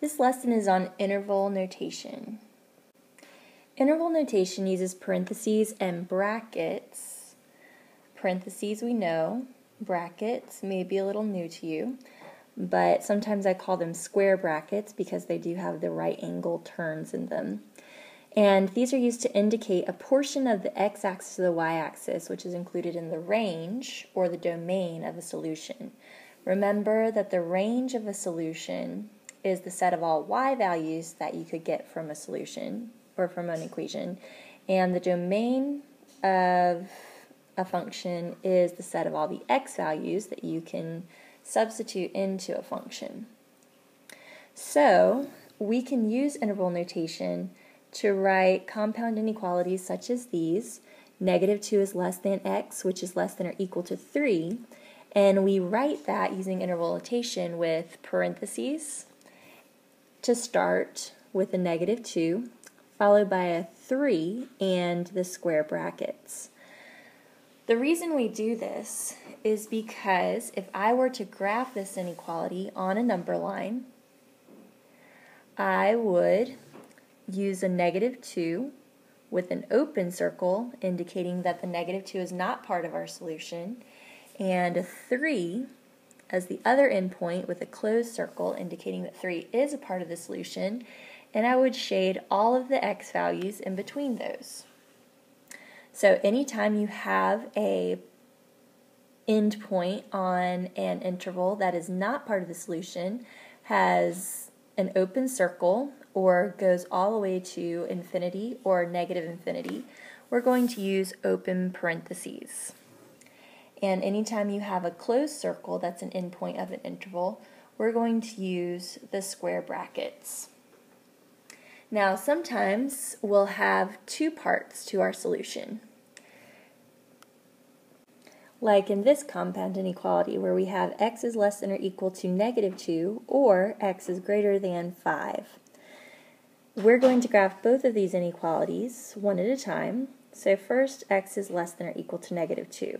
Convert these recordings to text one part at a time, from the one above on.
This lesson is on interval notation. Interval notation uses parentheses and brackets. Parentheses we know, brackets may be a little new to you, but sometimes I call them square brackets because they do have the right angle turns in them. And these are used to indicate a portion of the x-axis or the y-axis, which is included in the range or the domain of a solution. Remember that the range of a solution is the set of all y values that you could get from a solution or from an equation, and the domain of a function is the set of all the x values that you can substitute into a function. So we can use interval notation to write compound inequalities such as these. -2 is less than x, which is less than or equal to 3, and we write that using interval notation with parentheses to start with a -2, followed by a 3 and the square brackets. The reason we do this is because if I were to graph this inequality on a number line, I would use a -2 with an open circle indicating that the -2 is not part of our solution, and a 3 as the other endpoint with a closed circle indicating that 3 is a part of the solution, and I would shade all of the x values in between those. So anytime you have a endpoint on an interval that is not part of the solution, has an open circle, or goes all the way to infinity or -infinity, we're going to use open parentheses. And anytime you have a closed circle that's an endpoint of an interval, we're going to use the square brackets. Now sometimes we'll have two parts to our solution. Like in this compound inequality where we have x is less than or equal to -2 or x is greater than 5. We're going to graph both of these inequalities one at a time. So first, x is less than or equal to -2.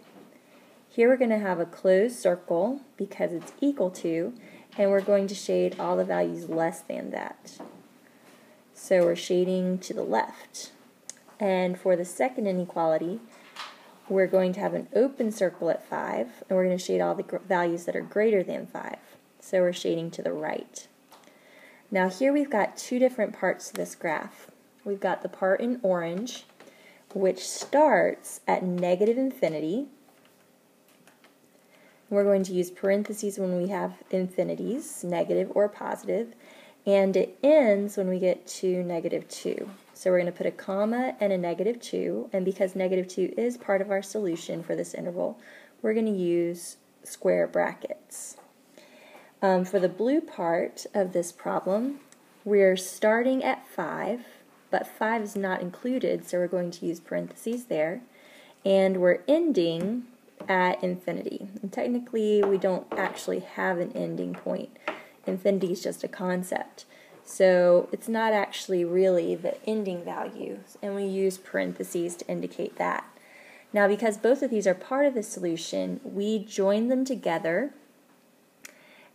Here we're going to have a closed circle because it's equal to, and we're going to shade all the values less than that. So we're shading to the left. And for the second inequality, we're going to have an open circle at 5, and we're going to shade all the values that are greater than 5. So we're shading to the right. Now here we've got two different parts to this graph. We've got the part in orange, which starts at -infinity. We're going to use parentheses when we have infinities, negative or positive, and it ends when we get to -2. So we're going to put a comma and a -2, and because -2 is part of our solution for this interval, we're going to use square brackets. For the blue part of this problem, we're starting at 5, but 5 is not included, so we're going to use parentheses there, and we're ending at infinity. And technically, we don't actually have an ending point. Infinity is just a concept. So it's not actually really the ending value, and we use parentheses to indicate that. Now, because both of these are part of the solution, we join them together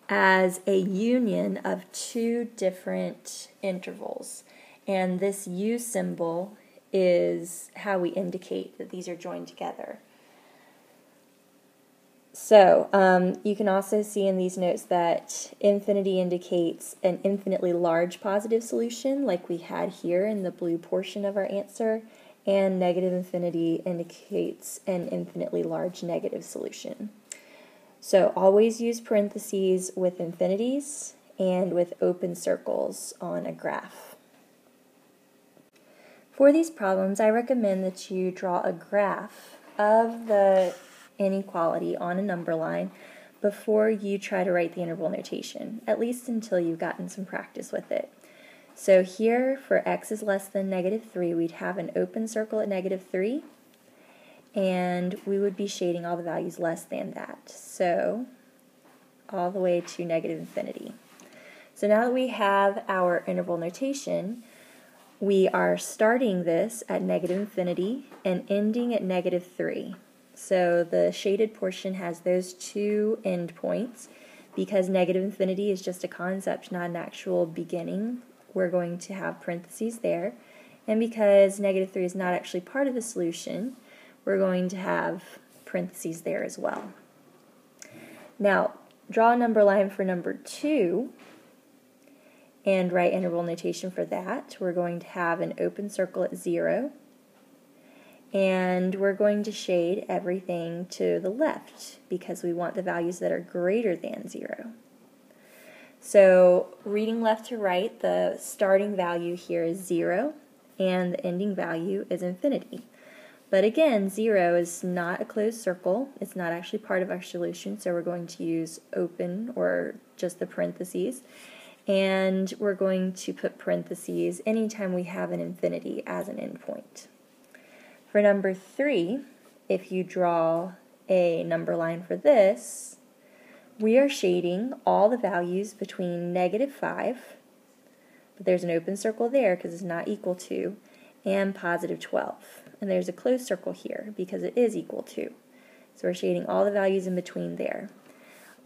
as a union of two different intervals. And this U symbol is how we indicate that these are joined together. So you can also see in these notes that infinity indicates an infinitely large positive solution like we had here in the blue portion of our answer, and -infinity indicates an infinitely large negative solution. So always use parentheses with infinities and with open circles on a graph. For these problems, I recommend that you draw a graph of the inequality on a number line before you try to write the interval notation, at least until you've gotten some practice with it. So here, for x is less than -3, we'd have an open circle at -3, and we would be shading all the values less than that, so all the way to -infinity. So now that we have our interval notation, we are starting this at -infinity and ending at -3. So the shaded portion has those two endpoints. because negative infinity is just a concept, not an actual beginning, we're going to have parentheses there. And because negative 3 is not actually part of the solution, we're going to have parentheses there as well. Now, draw a number line for number 2 and write interval notation for that. We're going to have an open circle at 0, and we're going to shade everything to the left because we want the values that are greater than 0. So reading left to right, the starting value here is 0 and the ending value is infinity. But again, 0 is not a closed circle. It's not actually part of our solution, so we're going to use open or just the parentheses. And we're going to put parentheses anytime we have an infinity as an endpoint. For number 3, if you draw a number line for this, we are shading all the values between negative 5, but there's an open circle there because it's not equal to, and positive 12. And there's a closed circle here because it is equal to. So we're shading all the values in between there.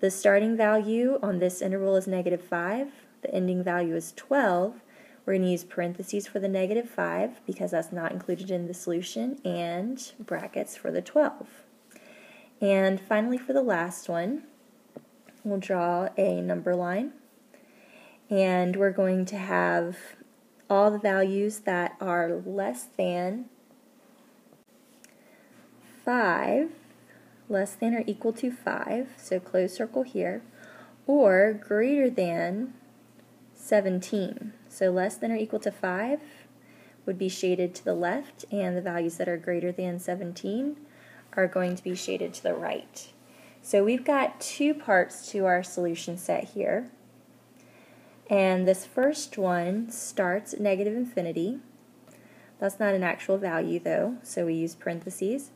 The starting value on this interval is negative 5. The ending value is 12. We're going to use parentheses for the negative 5 because that's not included in the solution, and brackets for the 12. And finally, for the last one, we'll draw a number line, and we're going to have all the values that are less than 5, less than or equal to 5, so closed circle here, or greater than 17. So less than or equal to 5 would be shaded to the left, and the values that are greater than 17 are going to be shaded to the right. So we've got 2 parts to our solution set here. And this first one starts at negative infinity. That's not an actual value though, so we use parentheses.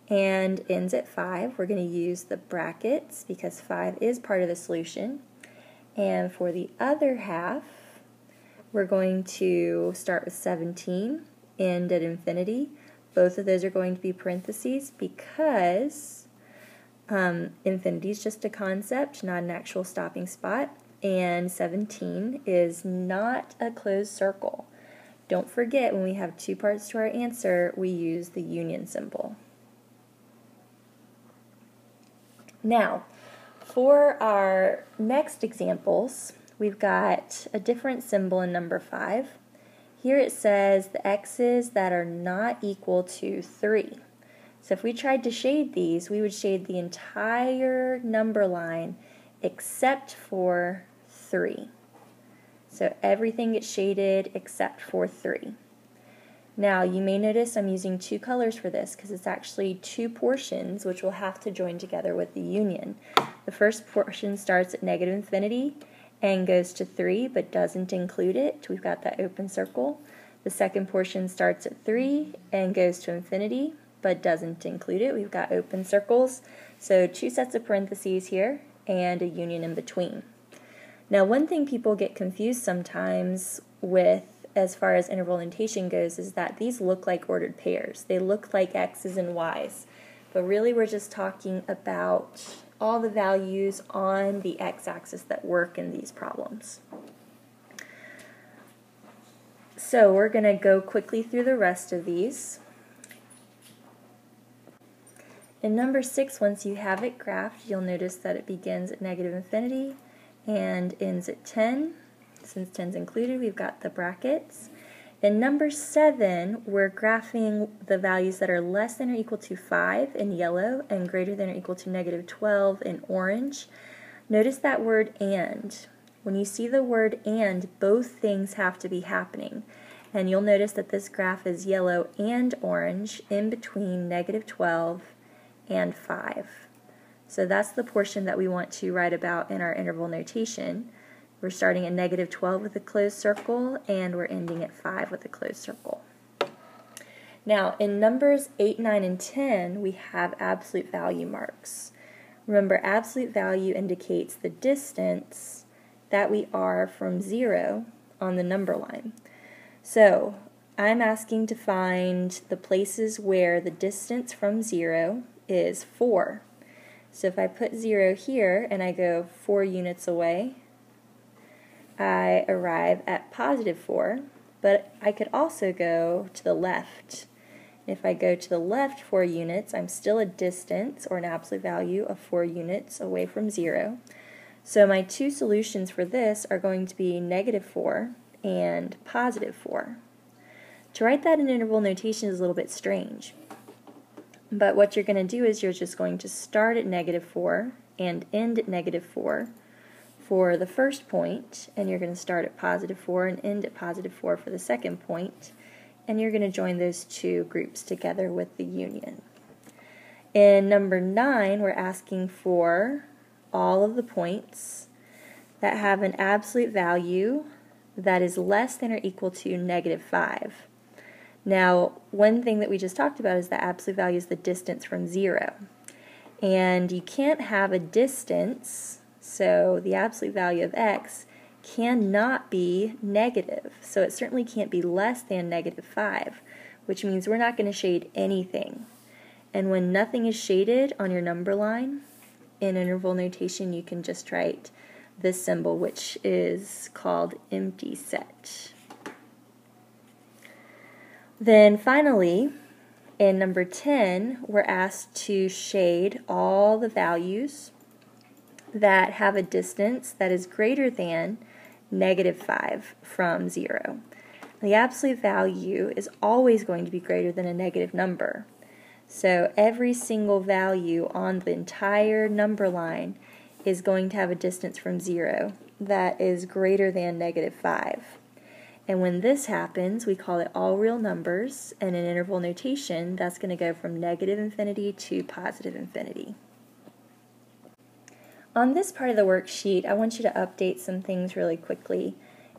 And ends at 5. We're going to use the brackets because 5 is part of the solution. And for the other half, we're going to start with 17, end at infinity. Both of those are going to be parentheses because infinity is just a concept, not an actual stopping spot, and 17 is not a closed circle. Don't forget, when we have 2 parts to our answer, we use the union symbol. Now, for our next examples, we've got a different symbol in number 5. Here it says the x's that are not equal to 3. So if we tried to shade these, we would shade the entire number line except for 3. So everything gets shaded except for 3. Now you may notice I'm using 2 colors for this because it's actually 2 portions which will have to join together with the union. The first portion starts at negative infinity and goes to 3 but doesn't include it. We've got that open circle. The second portion starts at 3 and goes to infinity but doesn't include it. We've got open circles. So 2 sets of parentheses here and a union in between. Now one thing people get confused sometimes with as far as interval notation goes is that these look like ordered pairs. They look like x's and y's. But really we're just talking about all the values on the x-axis that work in these problems. So we're going to go quickly through the rest of these. In number 6, once you have it graphed, you'll notice that it begins at negative infinity and ends at 10. Since 10 is included, we've got the brackets. In number 7, we're graphing the values that are less than or equal to 5 in yellow and greater than or equal to negative 12 in orange. Notice that word and. When you see the word and, both things have to be happening. And you'll notice that this graph is yellow and orange in between negative 12 and 5. So that's the portion that we want to write about in our interval notation. We're starting at negative 12 with a closed circle, and we're ending at 5 with a closed circle. Now, in numbers 8, 9, and 10, we have absolute value marks. Remember, absolute value indicates the distance that we are from 0 on the number line. So, I'm asking to find the places where the distance from 0 is 4. So if I put 0 here and I go 4 units away, I arrive at positive 4, but I could also go to the left. If I go to the left 4 units, I'm still a distance, or an absolute value, of 4 units away from 0. So my two solutions for this are going to be negative 4 and positive 4. To write that in interval notation is a little bit strange. But what you're going to do is you're just going to start at negative 4 and end at negative 4 for the first point, and you're going to start at positive 4 and end at positive 4 for the second point, and you're going to join those two groups together with the union. In number 9, we're asking for all of the points that have an absolute value that is less than or equal to negative 5. Now, one thing that we just talked about is the absolute value is the distance from 0. And you can't have a distance, so the absolute value of x cannot be negative. So it certainly can't be less than negative 5, which means we're not going to shade anything. And when nothing is shaded on your number line, in interval notation you can just write this symbol, which is called empty set. Then finally, in number 10, we're asked to shade all the values that have a distance that is greater than negative 5 from 0. The absolute value is always going to be greater than a negative number. So every single value on the entire number line is going to have a distance from 0 that is greater than negative 5. And when this happens, we call it all real numbers, and in interval notation, that's going to go from negative infinity to positive infinity. On this part of the worksheet, I want you to update some things really quickly.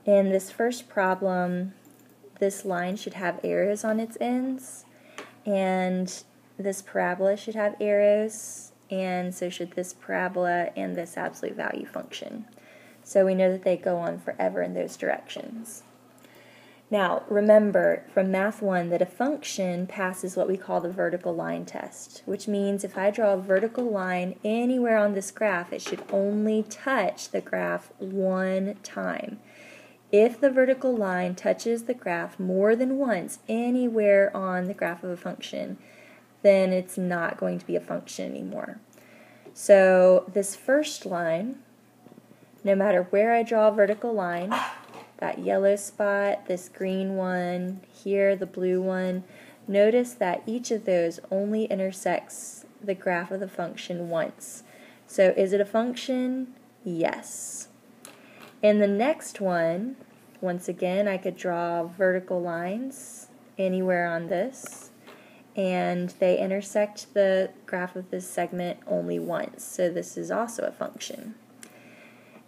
In this first problem, this line should have arrows on its ends, and this parabola should have arrows, and so should this parabola and this absolute value function. So we know that they go on forever in those directions. Now, remember from Math 1 that a function passes what we call the vertical line test, which means if I draw a vertical line anywhere on this graph, it should only touch the graph one time. If the vertical line touches the graph more than once anywhere on the graph of a function, then it's not going to be a function anymore. So this first line, no matter where I draw a vertical line, that yellow spot, this green one, here the blue one, notice that each of those only intersects the graph of the function once. So is it a function? Yes. In the next one, once again, I could draw vertical lines anywhere on this, and they intersect the graph of this segment only once. So this is also a function.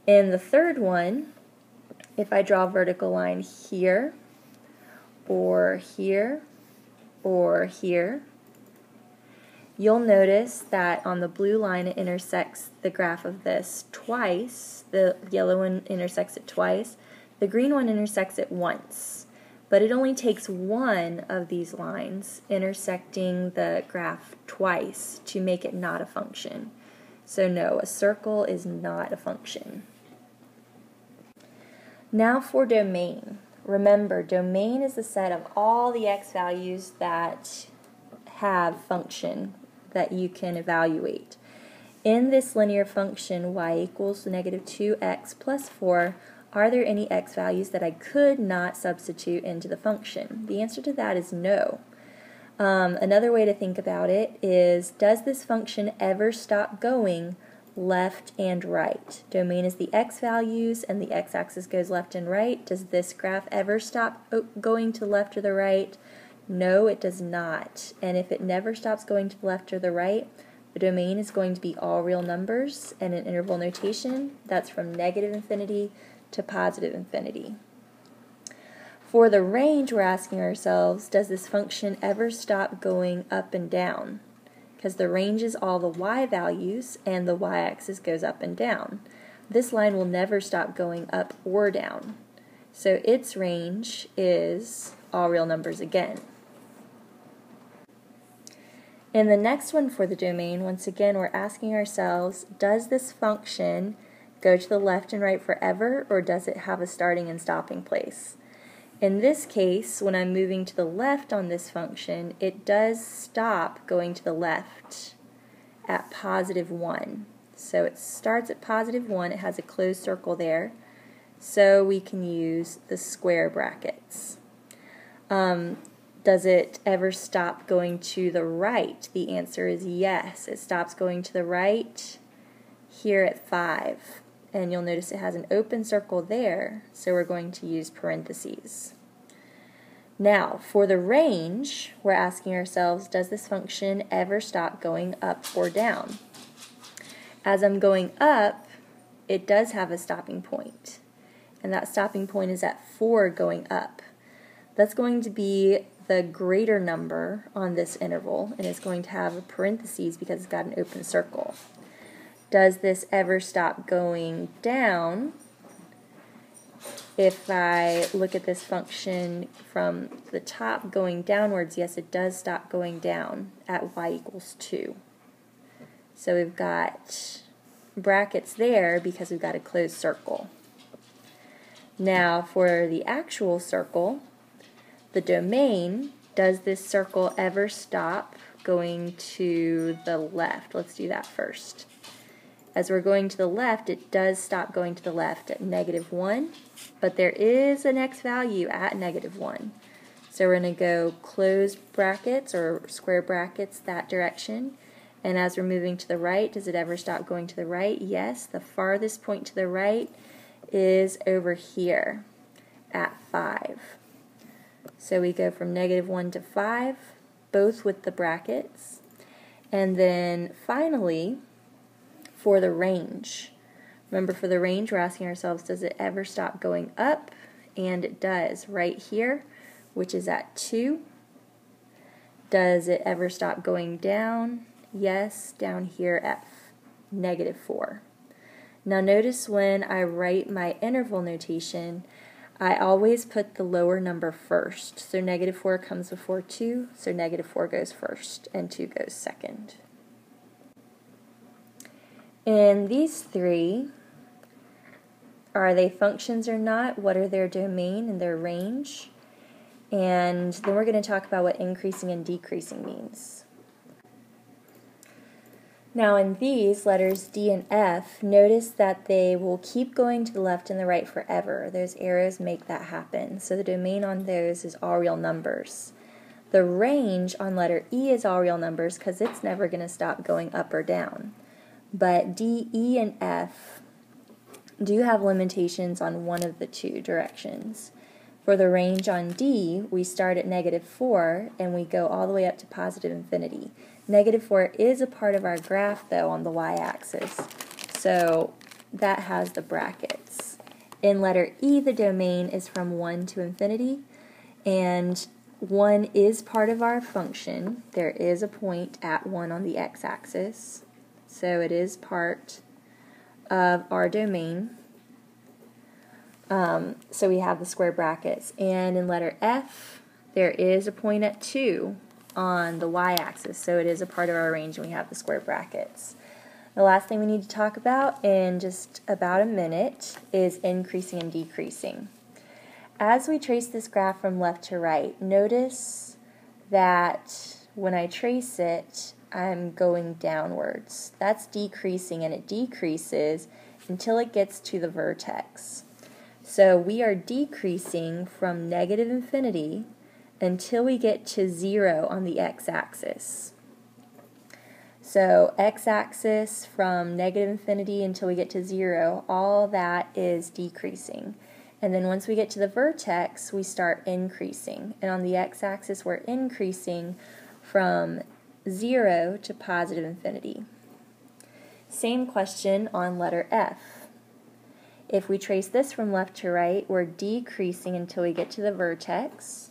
In the third one, if I draw a vertical line here, or here, or here, you'll notice that on the blue line it intersects the graph of this twice. The yellow one intersects it twice. The green one intersects it once. But it only takes one of these lines intersecting the graph twice to make it not a function. So no, a circle is not a function. Now for domain. Remember, domain is the set of all the x values that have function that you can evaluate. In this linear function, y equals negative 2x plus 4, are there any x values that I could not substitute into the function? The answer to that is no. Another way to think about it is, does this function ever stop going left and right? Domain is the x values and the x-axis goes left and right. Does this graph ever stop going to the left or the right? No, it does not. And if it never stops going to the left or the right, the domain is going to be all real numbers, and in interval notation, that's from negative infinity to positive infinity. For the range, we're asking ourselves, does this function ever stop going up and down? Because the range is all the y values, and the y-axis goes up and down. This line will never stop going up or down. So its range is all real numbers again. In the next one for the domain, once again, we're asking ourselves, does this function go to the left and right forever, or does it have a starting and stopping place? In this case, when I'm moving to the left on this function, it does stop going to the left at +1. So it starts at +1, it has a closed circle there, so we can use the square brackets. Does it ever stop going to the right? The answer is yes. It stops going to the right here at 5. And you'll notice it has an open circle there, so we're going to use parentheses. Now, for the range, we're asking ourselves, does this function ever stop going up or down? As I'm going up, it does have a stopping point, and that stopping point is at 4 going up. That's going to be the greater number on this interval, and it's going to have a parentheses because it's got an open circle. Does this ever stop going down? If I look at this function from the top going downwards, yes, it does stop going down at y = 2. So we've got brackets there because we've got a closed circle. Now for the actual circle, the domain, does this circle ever stop going to the left? Let's do that first. As we're going to the left, it does stop going to the left at -1, but there is an x value at -1. So we're going to go closed brackets or square brackets that direction. And as we're moving to the right, does it ever stop going to the right? Yes, the farthest point to the right is over here at 5. So we go from -1 to 5, both with the brackets. And then finally, for the range. Remember, for the range, we're asking ourselves, does it ever stop going up? And it does, right here, which is at 2. Does it ever stop going down? Yes, down here at -4. Now notice when I write my interval notation, I always put the lower number first. So -4 comes before 2, so -4 goes first, and 2 goes second. And these three, are they functions or not? What are their domain and their range? And then we're going to talk about what increasing and decreasing means. Now in these, letters D and F, notice that they will keep going to the left and the right forever. Those arrows make that happen. So the domain on those is all real numbers. The range on letter E is all real numbers because it's never going to stop going up or down. But D, E, and F do have limitations on one of the two directions. For the range on D, we start at -4 and we go all the way up to +infinity. -4 is a part of our graph, though, on the y-axis, so that has the brackets. In letter E, the domain is from 1 to infinity, and 1 is part of our function. There is a point at 1 on the x-axis. So it is part of our domain. So we have the square brackets. And in letter F, there is a point at 2 on the y-axis. So it is a part of our range, and we have the square brackets. The last thing we need to talk about in just about a minute is increasing and decreasing. As we trace this graph from left to right, notice that when I trace it, I'm going downwards. That's decreasing, and it decreases until it gets to the vertex. So we are decreasing from -infinity until we get to 0 on the x-axis. So x-axis from -infinity until we get to 0, all that is decreasing. And then once we get to the vertex, we start increasing. And on the x-axis, we're increasing from 0 to +infinity. Same question on letter F. If we trace this from left to right, we're decreasing until we get to the vertex.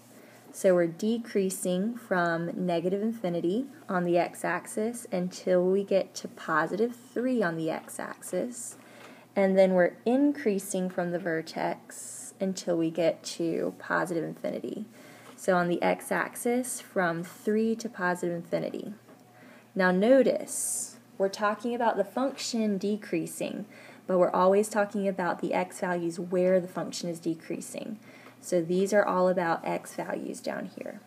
So we're decreasing from -infinity on the x-axis until we get to +3 on the x-axis. And then we're increasing from the vertex until we get to +infinity. So on the x-axis, from 3 to +infinity. Now notice, we're talking about the function decreasing, but we're always talking about the x values where the function is decreasing. So these are all about x values down here.